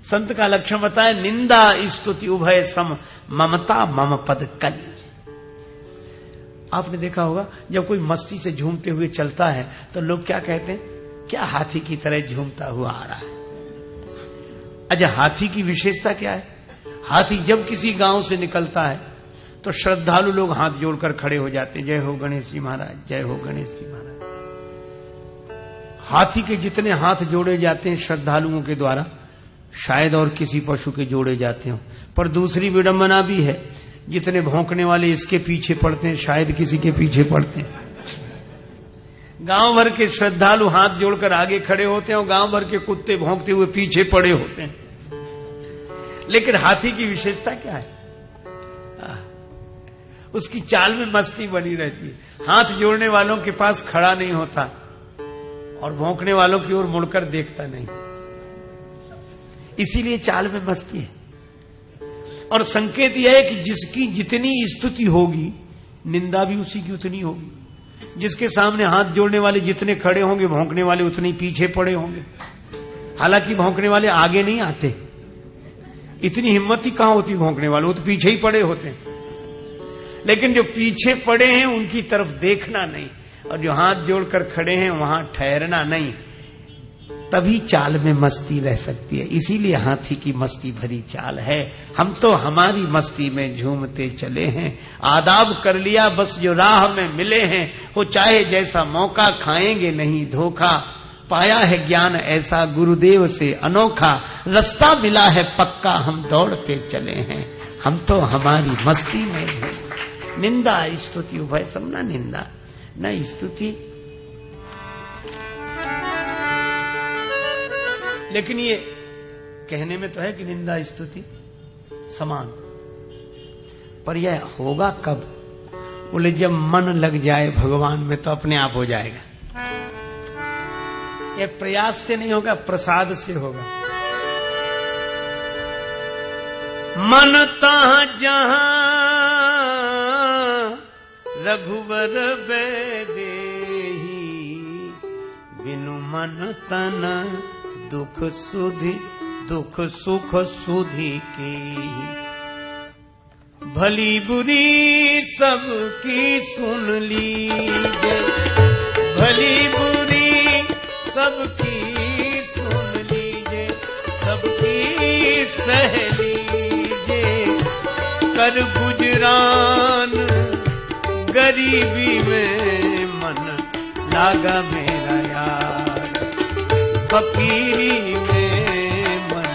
संत का लक्षण बताए, निंदा स्तुति उभय सम, ममता मम पद कल। आपने देखा होगा जब कोई मस्ती से झूमते हुए चलता है तो लोग क्या कहते हैं, क्या हाथी की तरह झूमता हुआ आ रहा है। अच्छा, हाथी की विशेषता क्या है? हाथी जब किसी गांव से निकलता है तो श्रद्धालु लोग हाथ जोड़कर खड़े हो जाते हैं, जय हो गणेश जी महाराज, जय हो गणेश जी महाराज। हाथी के जितने हाथ जोड़े जाते हैं श्रद्धालुओं के द्वारा, शायद और किसी पशु के जोड़े जाते हो। पर दूसरी विडंबना भी है, जितने भौंकने वाले इसके पीछे पड़ते हैं, शायद किसी के पीछे पड़ते हैं। गांव भर के श्रद्धालु हाथ जोड़कर आगे खड़े होते हैं और गांव भर के कुत्ते भौंकते हुए पीछे पड़े होते हैं। लेकिन हाथी की विशेषता क्या है? उसकी चाल में मस्ती बनी रहती है। हाथ जोड़ने वालों के पास खड़ा नहीं होता और भौंकने वालों की ओर मुड़कर देखता नहीं, इसीलिए चाल में मस्ती है। और संकेत यह है कि जिसकी जितनी स्तुति होगी, निंदा भी उसी की उतनी होगी। जिसके सामने हाथ जोड़ने वाले जितने खड़े होंगे, भौंकने वाले उतने पीछे पड़े होंगे। हालांकि भौंकने वाले आगे नहीं आते, इतनी हिम्मत ही कहां होती भौंकने वाले, वो तो पीछे ही पड़े होते हैं। लेकिन जो पीछे पड़े हैं उनकी तरफ देखना नहीं, और जो हाथ जोड़कर खड़े हैं वहां ठहरना नहीं, तभी चाल में मस्ती रह सकती है। इसीलिए हाथी की मस्ती भरी चाल है। हम तो हमारी मस्ती में झूमते चले हैं, आदाब कर लिया बस जो राह में मिले हैं, वो चाहे जैसा मौका खाएंगे नहीं धोखा। पाया है ज्ञान ऐसा गुरुदेव से अनोखा, रास्ता मिला है पक्का हम दौड़ते चले हैं। हम तो हमारी मस्ती में हैं। निंदा स्तुति उभय सम, न निंदा न स्तुति। लेकिन ये कहने में तो है कि निंदा स्तुति समान, पर यह होगा कब? बोले जब मन लग जाए भगवान में तो अपने आप हो जाएगा। यह प्रयास से नहीं होगा, प्रसाद से होगा। मन तहाँ जहां रघुवर बेदेही, बिनु मन तन दुख सुख सुधि की। भली बुरी सबकी सुन लीजिए, भली बुरी सबकी सुन लीजिए, सबकी सह लीजिए। कर गुजरान गरीबी में मन लागा मेरा यार, फकीरी में मन।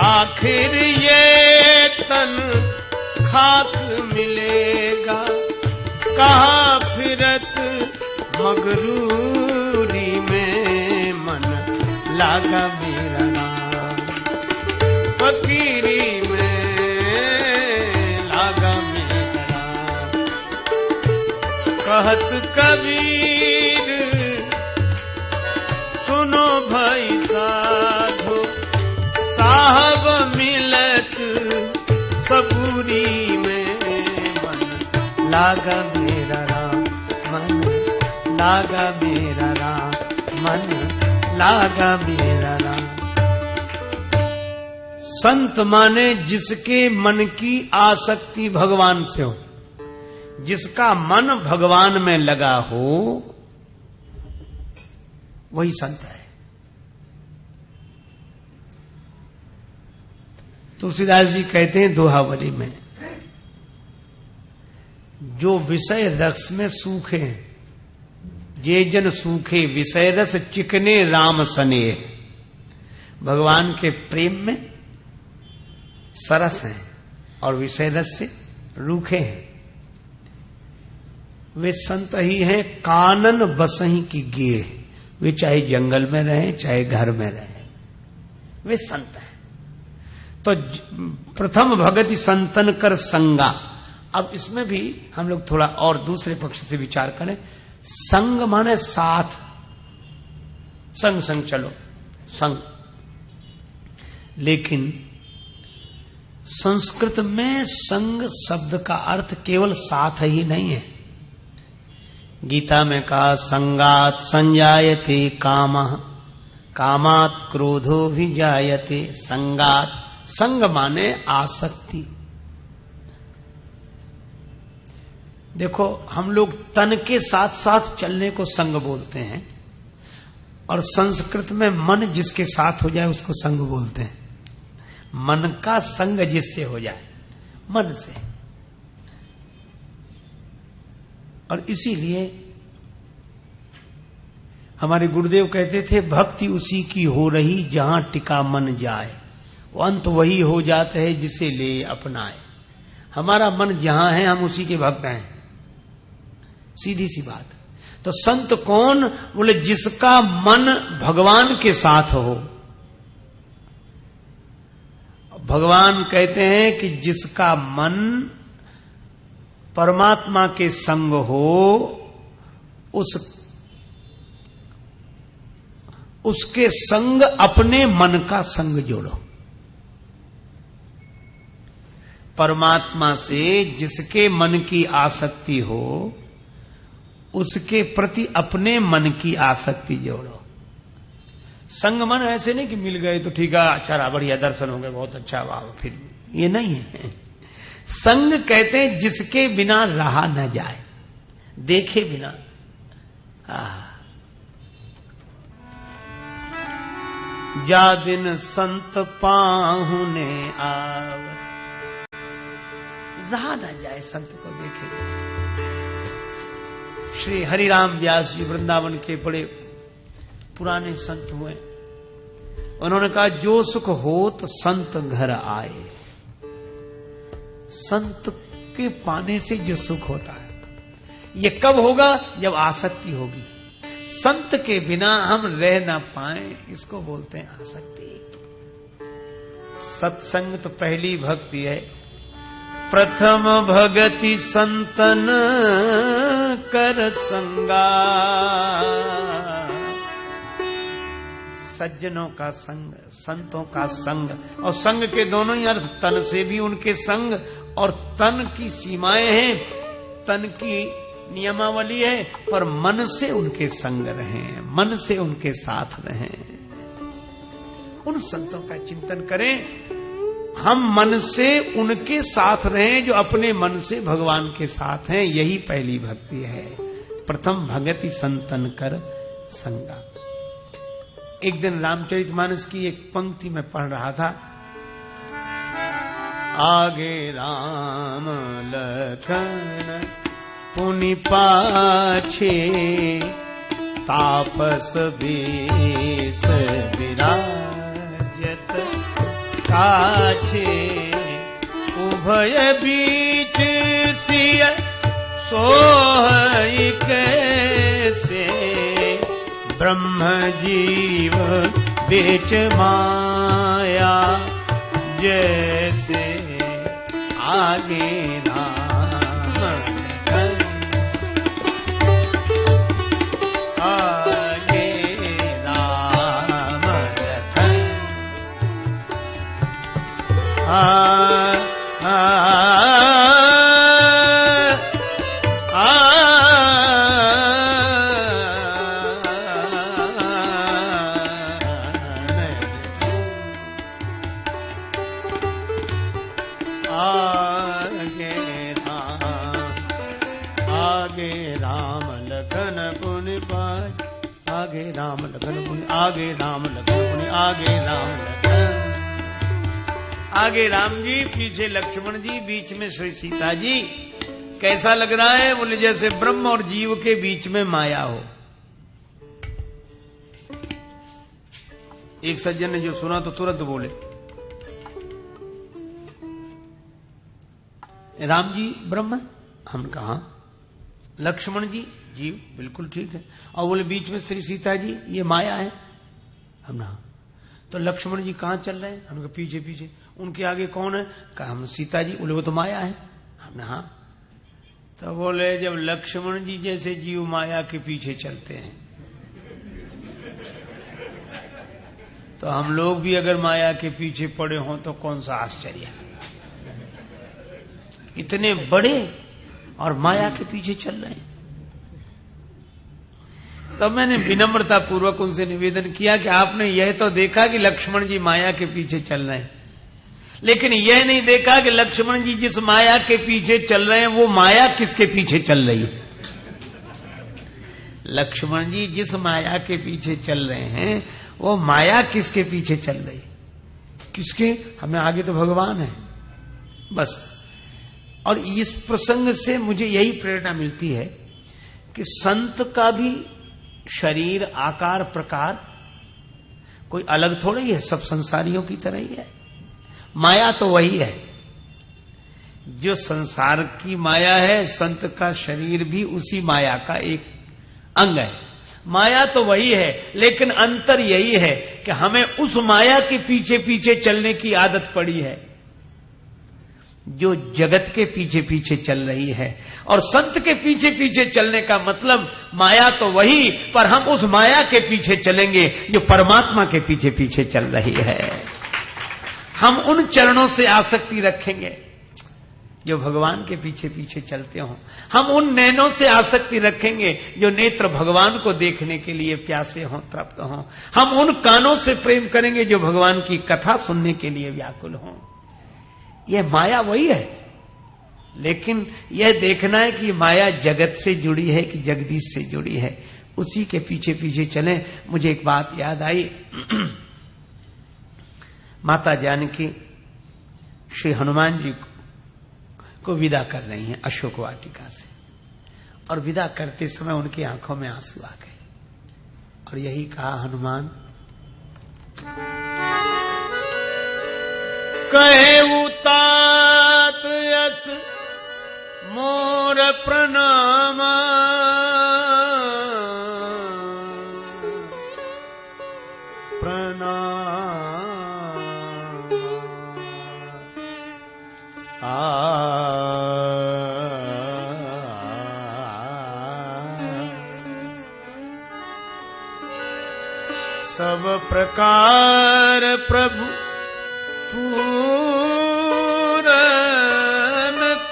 आखिर ये तन खाक मिलेगा, कहाँ फिरत मगरूरी में मन लागा मेरा नाम, फकीरी में लागा मेरा नाम। कहत कबीर सुनो भाई साधो, साहब मिलत सबूरी में मन लागा मेरा राम, मन लागा मेरा राम, मन लागा मेरा राम। संत माने जिसके मन की आसक्ति भगवान से हो, जिसका मन भगवान में लगा हो, वही संत है। तुलसीदास जी कहते हैं दोहावली में, जो विषय रस में सूखे हैं, ये जन सूखे विषय रस चिकने राम सनेह। भगवान के प्रेम में सरस हैं और विषय रस से रूखे हैं, वे संत ही हैं कानन बसही की गे। वे चाहे जंगल में रहें चाहे घर में रहें, वे संत हैं। तो प्रथम भगति संतन कर संगा। अब इसमें भी हम लोग थोड़ा और दूसरे पक्ष से विचार करें। संग माने साथ, संग संग चलो, संग। लेकिन संस्कृत में संग शब्द का अर्थ केवल साथ ही नहीं है। गीता में कहा संगात संजायते कामः कामात् क्रोधो भी जायते। संगात, संग माने आसक्ति। देखो हम लोग तन के साथ साथ चलने को संग बोलते हैं, और संस्कृत में मन जिसके साथ हो जाए उसको संग बोलते हैं। मन का संग जिससे हो जाए, मन से। और इसीलिए हमारे गुरुदेव कहते थे भक्ति उसी की हो रही जहां टिका मन जाए, वो अंत वही हो जाता है जिसे ले अपनाए। हमारा मन जहां है हम उसी के भक्त हैं, सीधी सी बात। तो संत कौन? बोले जिसका मन भगवान के साथ हो। भगवान कहते हैं कि जिसका मन परमात्मा के संग हो, उसके संग अपने मन का संग जोड़ो। परमात्मा से जिसके मन की आसक्ति हो, उसके प्रति अपने मन की आसक्ति जोड़ो। संग मन ऐसे नहीं कि मिल गए तो ठीक है, अच्छा बढ़िया दर्शन हो गए, बहुत अच्छा, वाह, फिर ये नहीं है। संग कहते हैं जिसके बिना रहा न जाए, देखे बिना। जा दिन संत पाहुने आव, रहा न जाए संत को देखे। श्री हरिराम व्यास जी वृंदावन के बड़े पुराने संत हुए। उन्होंने कहा जो सुख होत संत घर आए। संत के पाने से जो सुख होता है ये कब होगा? जब आसक्ति होगी। संत के बिना हम रह ना पाए, इसको बोलते हैं आसक्ति। सत्संग तो पहली भक्ति है। प्रथम भगति संतन कर संगा। सज्जनों का संग, संतों का संग। और संग के दोनों ही अर्थ, तन से भी उनके संग, और तन की सीमाएं हैं, तन की नियमावली है, पर मन से उनके संग रहें, मन से उनके साथ रहें। उन संतों का चिंतन करें, हम मन से उनके साथ रहें जो अपने मन से भगवान के साथ हैं। यही पहली भक्ति है। प्रथम भगति संतन कर संगा। एक दिन रामचरितमानस की एक पंक्ति में पढ़ रहा था। आगे राम लखन पुनि पाछे, तापस बेस विराजत काछे। उभय बीच सिय सोहई कैसे, ब्रह्म जीव बेच माया जैसे। आगे राम लखन, आगे राम लखन। आगे राम लखन पुनि, आगे राम लखन। आगे राम जी, पीछे लक्ष्मण जी, बीच में श्री सीता जी। कैसा लग रहा है? बोले जैसे ब्रह्म और जीव के बीच में माया हो। एक सज्जन ने जो सुना तो तुरंत बोले, राम जी ब्रह्म? हम कहा। लक्ष्मण जी जीव? बिल्कुल ठीक है। और बोले बीच में श्री सीता जी, ये माया है। हम ना। तो लक्ष्मण जी कहां चल रहे हैं? हम पीछे पीछे। उनके आगे कौन है? कहा हम सीता जी। बोले वो तो माया है। हमने हाँ। तो बोले जब लक्ष्मण जी जैसे जीव माया के पीछे चलते हैं तो हम लोग भी अगर माया के पीछे पड़े हों तो कौन सा आश्चर्य है। इतने बड़े और माया के पीछे चल रहे हैं। तब मैंने विनम्रता पूर्वक उनसे निवेदन किया कि आपने यह तो देखा कि लक्ष्मण जी माया के पीछे चल रहे हैं, लेकिन यह नहीं देखा कि लक्ष्मण जी जिस माया के पीछे चल रहे हैं वो माया किसके पीछे चल रही है। लक्ष्मण जी जिस माया के पीछे चल रहे हैं वो माया किसके पीछे चल रही है, किसके? हमें आगे तो भगवान है बस। और इस प्रसंग से मुझे यही प्रेरणा मिलती है कि संत का भी शरीर आकार प्रकार कोई अलग थोड़ा ही है, सब संसारियों की तरह ही है। माया तो वही है जो संसार की माया है, संत का शरीर भी उसी माया का एक अंग है। माया तो वही है, लेकिन अंतर यही है कि हमें उस माया के पीछे पीछे चलने की आदत पड़ी है जो जगत के पीछे पीछे चल रही है। और संत के पीछे पीछे चलने का मतलब माया तो वही, पर हम उस माया के पीछे चलेंगे जो परमात्मा के पीछे पीछे चल रही है। हम उन चरणों से आसक्ति रखेंगे जो भगवान के पीछे पीछे चलते हों। हम उन नैनों से आसक्ति रखेंगे जो नेत्र भगवान को देखने के लिए प्यासे हों, तृप्त हों। हम उन कानों से प्रेम करेंगे जो भगवान की कथा सुनने के लिए व्याकुल हों। यह माया वही है, लेकिन यह देखना है कि माया जगत से जुड़ी है कि जगदीश से जुड़ी है, उसी के पीछे पीछे चलें। मुझे एक बात याद आई। माता जानकी श्री हनुमान जी को विदा कर रही हैं अशोक वाटिका से, और विदा करते समय उनकी आंखों में आंसू आ गए और यही कहा, हनुमान कहे उतात यस मोर प्रणाम, प्रणाम सब प्रकार प्रभु पूरन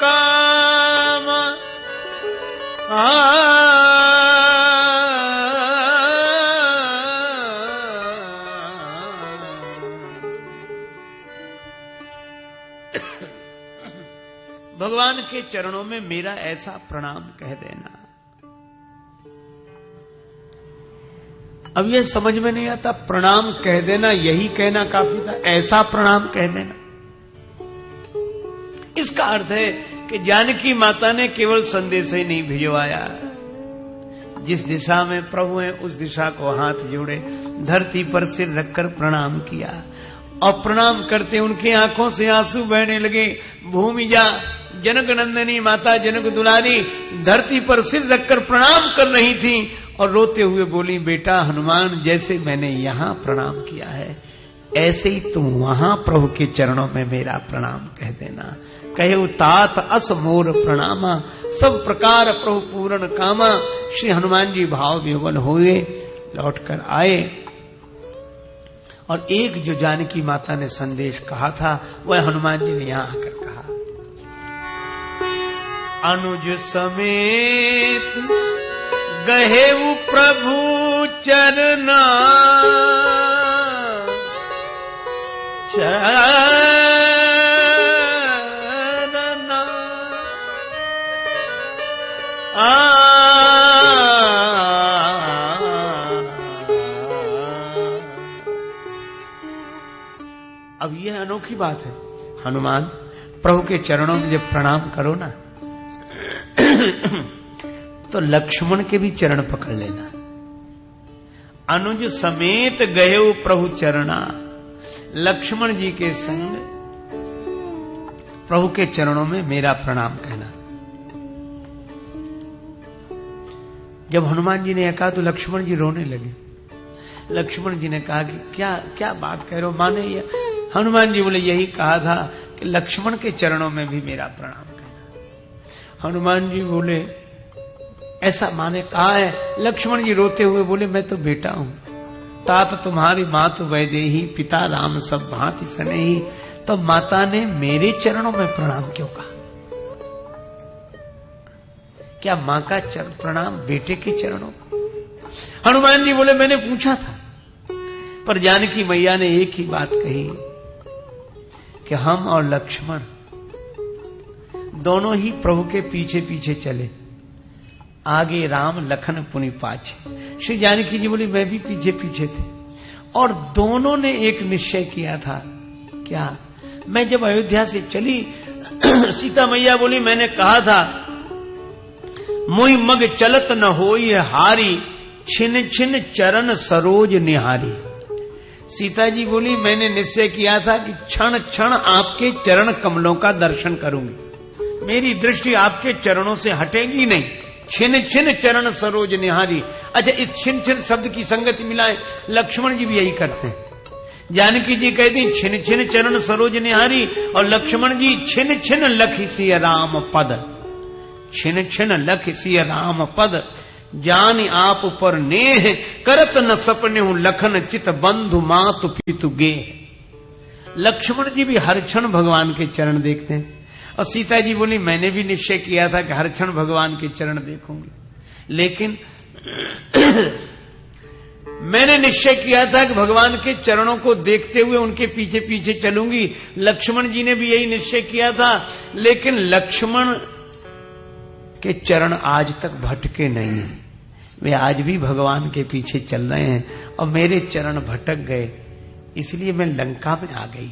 काम, भगवान के चरणों में मेरा ऐसा प्रणाम कह देना। अब यह समझ में नहीं आता, प्रणाम कह देना यही कहना काफी था, ऐसा प्रणाम कह देना। इसका अर्थ है कि जानकी माता ने केवल संदेश ही नहीं भिजवाया, जिस दिशा में प्रभु हैं उस दिशा को हाथ जोड़े, धरती पर सिर रखकर प्रणाम किया, और प्रणाम करते उनकी आंखों से आंसू बहने लगे। भूमि जा जनक नंदनी माता जनक दुलारी धरती पर सिर रखकर प्रणाम कर रही थी और रोते हुए बोली, बेटा हनुमान, जैसे मैंने यहां प्रणाम किया है ऐसे ही तुम वहां प्रभु के चरणों में मेरा प्रणाम कह देना। कहे तात अस मोर प्रणामा, सब प्रकार प्रभु पूर्ण कामा। श्री हनुमान जी भाव विह्वल हुए, लौटकर आए, और एक जो जानकी माता ने संदेश कहा था वह हनुमान जी ने यहां आकर कहा, अनुज समेत गहेउ प्रभु चरना, चरना अब यह अनोखी बात है, हनुमान प्रभु के चरणों में जब प्रणाम करो ना तो लक्ष्मण के भी चरण पकड़ लेना। अनुज समेत गए प्रभु चरणा, लक्ष्मण जी के संग प्रभु के चरणों में मेरा प्रणाम कहना। जब हनुमान जी ने कहा तो लक्ष्मण जी रोने लगे। लक्ष्मण जी ने कहा कि क्या क्या बात कह रहे हो माने? हनुमान जी बोले यही कहा था कि लक्ष्मण के चरणों में भी मेरा प्रणाम कहना। हनुमान जी बोले ऐसा माने कहा है? लक्ष्मण जी रोते हुए बोले मैं तो बेटा हूं, तात तुम्हारी मातु वैदेही, पिता राम सब भांति सनेही, तो माता ने मेरे चरणों में प्रणाम क्यों कहा? क्या मां का चरण प्रणाम बेटे के चरणों को? हनुमान जी बोले मैंने पूछा था, पर जानकी मैया ने एक ही बात कही कि हम और लक्ष्मण दोनों ही प्रभु के पीछे पीछे चले, आगे राम लखन पुनि पाछे। श्री जानकी जी बोली मैं भी पीछे पीछे थे, और दोनों ने एक निश्चय किया था। क्या? मैं जब अयोध्या से चली, सीता मैया बोली मैंने कहा था मुई मग चलत न होई हारी, छिन छिन चरण सरोज निहारी। सीता जी बोली मैंने निश्चय किया था कि क्षण क्षण आपके चरण कमलों का दर्शन करूंगी, मेरी दृष्टि आपके चरणों से हटेगी नहीं। छिन छिन चरण सरोज निहारी। अच्छा, इस छिन छिन शब्द की संगति मिलाए, लक्ष्मण जी भी यही करते हैं। जानकी जी कहती छिन छिन चरण सरोज निहारी, और लक्ष्मण जी छिन छिन लखि सिय राम पद, छिन छिन लखि सिय राम पद, जान आप पर नेह, करत न सपने लखन चित बंधु मातु पितु गे। लक्ष्मण जी भी हर क्षण भगवान के चरण देखते हैं, और सीता जी बोली मैंने भी निश्चय किया था कि हर क्षण भगवान के चरण देखूंगी, लेकिन मैंने निश्चय किया था कि भगवान के चरणों को देखते हुए उनके पीछे पीछे चलूंगी। लक्ष्मण जी ने भी यही निश्चय किया था, लेकिन लक्ष्मण के चरण आज तक भटके नहीं हैं, वे आज भी भगवान के पीछे चल रहे हैं, और मेरे चरण भटक गए, इसलिए मैं लंका में आ गई।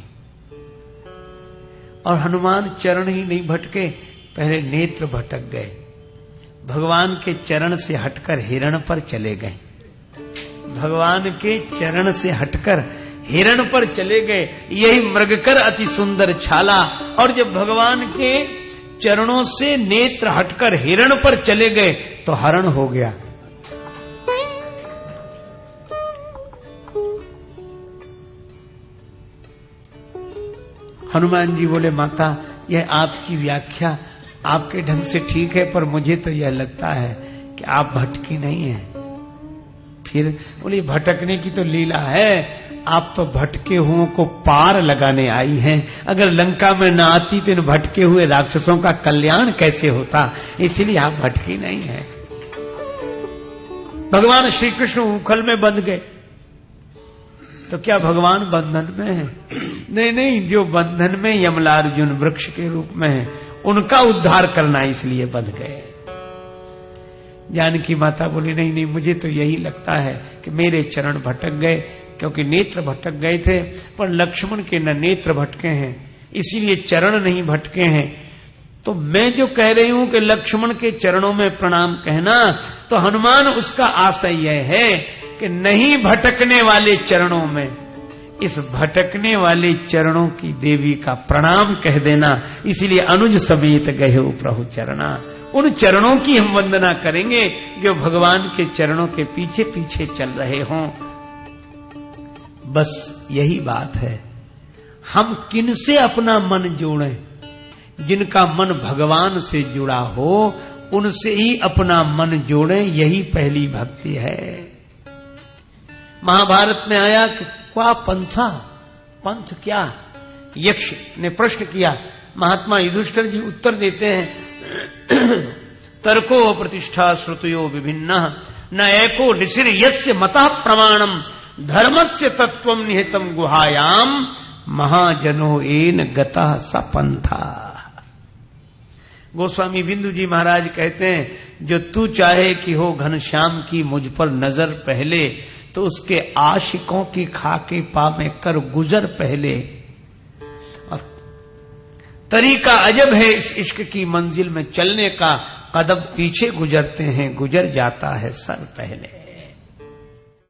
और हनुमान चरण ही नहीं भटके, पहले नेत्र भटक गए, भगवान के चरण से हटकर हिरण पर चले गए, भगवान के चरण से हटकर हिरण पर चले गए। यही मृगकर अति सुंदर छाला। और जब भगवान के चरणों से नेत्र हटकर हिरण पर चले गए तो हरण हो गया। हनुमान जी बोले माता यह आपकी व्याख्या आपके ढंग से ठीक है, पर मुझे तो यह लगता है कि आप भटकी नहीं है। फिर बोली भटकने की तो लीला है, आप तो भटके हुओं को पार लगाने आई हैं। अगर लंका में न आती तो इन भटके हुए राक्षसों का कल्याण कैसे होता, इसलिए आप भटकी नहीं है। भगवान श्री कृष्ण उखल में बंध गए, तो क्या भगवान बंधन में है? नहीं नहीं, जो बंधन में यमलार्जुन वृक्ष के रूप में है, उनका उद्धार करना इसलिए बंध गए। जानकी माता बोली नहीं नहीं, मुझे तो यही लगता है कि मेरे चरण भटक गए, क्योंकि नेत्र भटक गए थे, पर लक्ष्मण के न नेत्र भटके हैं, इसीलिए चरण नहीं भटके हैं। तो मैं जो कह रही हूं कि लक्ष्मण के चरणों में प्रणाम कहना, तो हनुमान उसका आशय यह है कि नहीं भटकने वाले चरणों में इस भटकने वाले चरणों की देवी का प्रणाम कह देना, इसलिए अनुज समेत गए प्रभु चरणा। उन चरणों की हम वंदना करेंगे जो भगवान के चरणों के पीछे पीछे चल रहे हों। बस यही बात है। हम किनसे अपना मन जोड़ें? जिनका मन भगवान से जुड़ा हो उनसे ही अपना मन जोड़ें, यही पहली भक्ति है। महाभारत में आया कि क्या पंथा, पंथ क्या? यक्ष ने प्रश्न किया, महात्मा युधिष्ठिर जी उत्तर देते हैं तर्को प्रतिष्ठा श्रुतयो विभिन्न न एको निशिर यस्य मता प्रमाणम धर्मस्य तत्वम निहितम गुहायाम महाजनो एन गता सपंथा। गोस्वामी बिंदु जी महाराज कहते हैं जो तू चाहे कि हो घनश्याम की मुझ पर नजर पहले, तो उसके आशिकों की खाके पा में कर गुजर पहले। और तरीका अजब है इस इश्क की मंजिल में चलने का, कदम पीछे गुजरते हैं गुजर जाता है सर पहले।